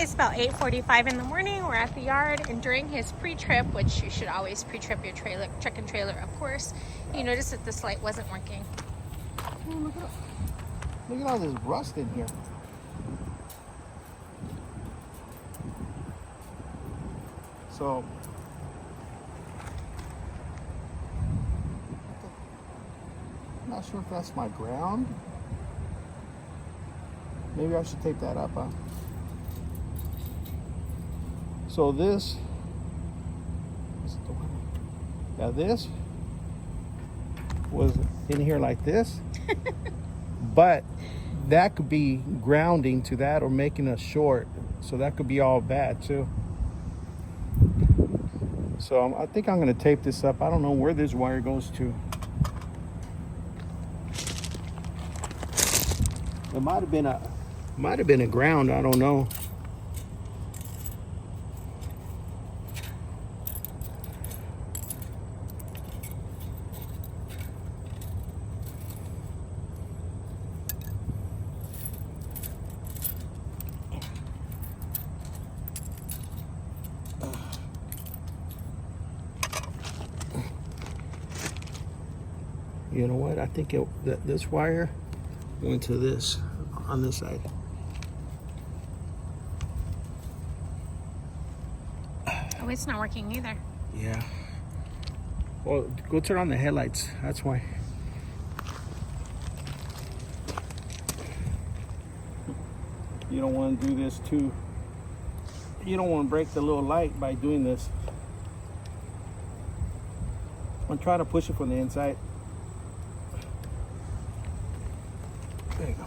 It's about 8:45 in the morning. We're at the yard, and during his pre-trip, which you should always pre-trip your trailer, truck and trailer, of course, you noticed that this light wasn't working. Oh, look at all this rust in here. So, I'm not sure if that's my ground. Maybe I should tape that up, huh? So this, yeah, this was in here like this, but that could be grounding to that or making a short, so that could be all bad too. So I think I'm going to tape this up. I don't know where this wire goes to. It might have been a ground. I don't know. You know what? I think this wire went to this on this side. Oh, it's not working either. Yeah. Well, go turn on the headlights. That's why. You don't want to do this too. You don't want to break the little light by doing this. I'm trying to push it from the inside. There you go.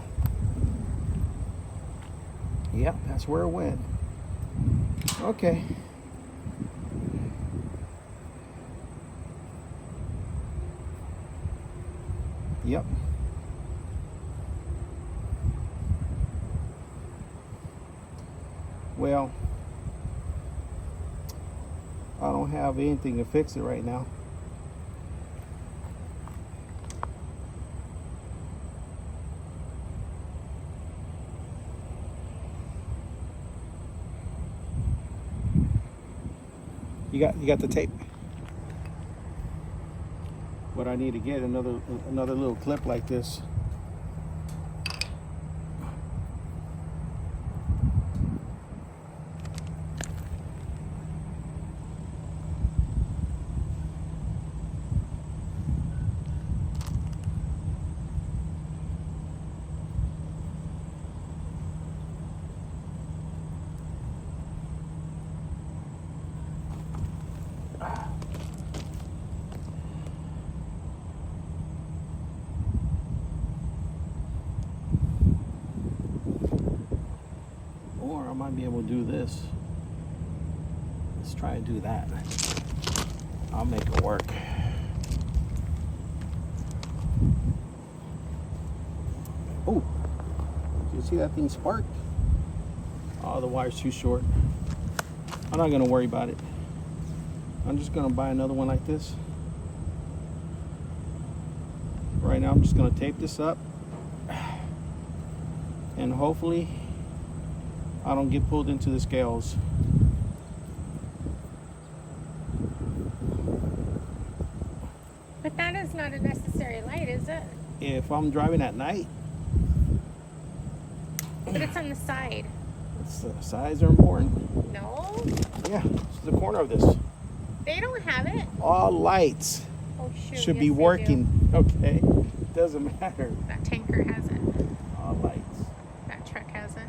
Yep, that's where it went. Okay. Yep. Well, I don't have anything to fix it right now. You got the tape. But I need to get another little clip like this. Or I might be able to do this. Let's try and do that. I'll make it work. Oh, you see that thing spark? Oh, the wire's too short. I'm not gonna worry about it. I'm just gonna buy another one like this. Right now I'm just gonna tape this up and hopefully I don't get pulled into the scales. But that is not a necessary light, is it? If I'm driving at night. But it's on the side. The sides are important. No. Yeah, it's the corner of this. They don't have it. All lights should be working. Okay, doesn't matter. That tanker has it. All lights. That truck has it.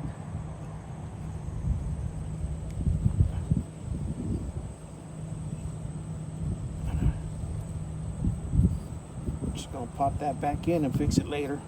I'm just gonna pop that back in and fix it later.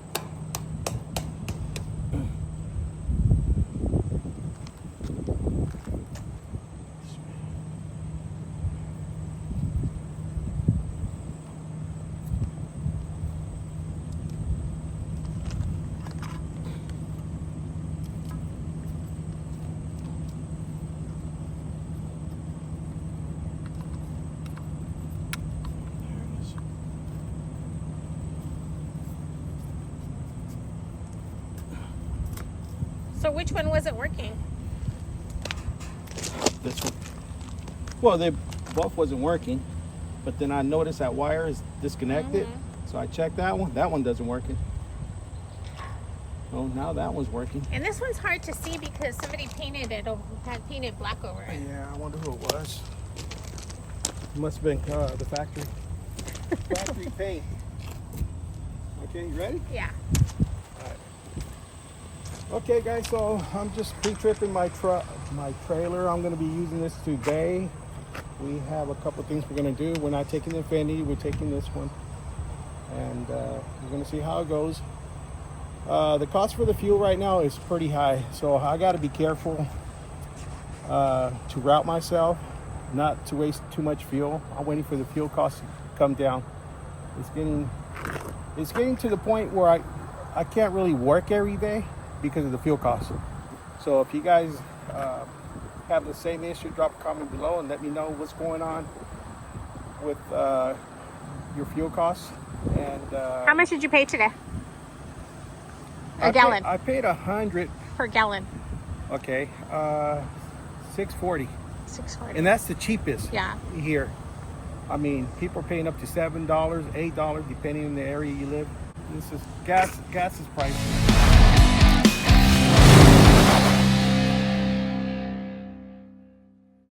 So which one wasn't working? this one. Well, they both wasn't working, but then I noticed that wire is disconnected. So I checked that one. That one doesn't working. Oh, now that one's working. And this one's hard to see because somebody painted it, had painted black over it. Yeah, I wonder who it was. It must have been the factory. Factory paint. Okay, you ready? Yeah. Okay guys, so I'm just pre-tripping my trailer. I'm going to be using this today. We have a couple things we're going to do. We're not taking the Infinity, we're taking this one. And we're going to see how it goes. The cost for the fuel right now is pretty high, so I got to be careful to route myself, not to waste too much fuel. I'm waiting for the fuel cost to come down. It's getting to the point where I can't really work every day because of the fuel costs. So if you guys have the same issue, drop a comment below and let me know what's going on with your fuel costs. And How much did you pay today? A gallon. I paid 100 per gallon. Okay, $6.40. $6.40. And that's the cheapest. Yeah. Here. I mean, people are paying up to $7, $8, depending on the area you live. This is gas is pricey.